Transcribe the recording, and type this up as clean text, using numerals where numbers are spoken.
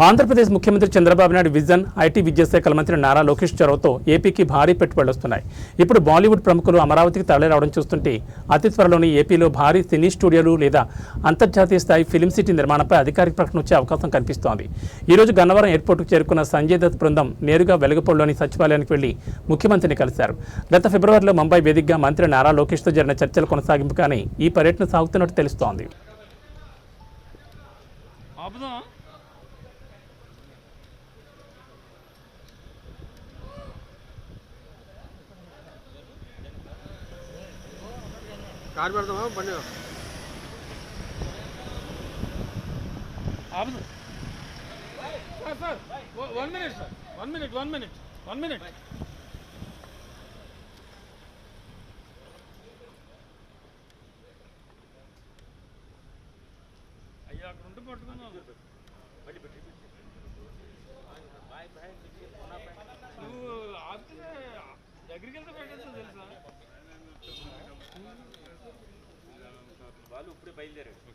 ఆంధ్రప్రదేశ్ ముఖ్యమంత్రి Chandrababu Naidu vision IT విద్యాశాఖల మంత్రి నారా లోకేష్ చొరవతో ఏపీకి భారీ పెట్టుబడులు వస్తున్నాయి. ఇప్పుడు బాలీవుడ్ ప్రముఖులు అమరావతికి తరలిరావడం చూస్తుంటే అతి త్వరలోని ఏపీలో భారీ సినీ స్టూడియోలు లేదా అంతర్జాతీయ స్థాయి ఫిల్మ్ సిటీ నిర్మాణంపై అధికారిక ప్రకటన వచ్చే అవకాశం కనిపిస్తోంది. ఈ రోజు గన్నవరం ఎయిర్పోర్టుకు చేరుకున్న సంజయ్ దత్ బృందం నేరుగా వెలగపూడిలోని సచివాలయానికి వెళ్లి ముఖ్యమంత్రిని కలిశారు. గత ఫిబ్రవరిలో ముంబై వేదికగా మంత్రి నారా లోకేష్తో జరిగిన చర్చల కొనసాగింపు కానీ ఈ పర్యటన సాగుతున్నట్టు తెలుస్తోంది. कार పెడతామా బండి ఆపు సార్ 1 మినిట్ సార్ 1 మినిట్ అయ్యా అక్కడ ఉంటే పట్టుకున్నాను నువ్వు ఆపితే దగ్గరికి వెళ్తే పెట్టేస్తా తెలుసా వాళ్ళు ఇప్పుడే బయలుదేరారు.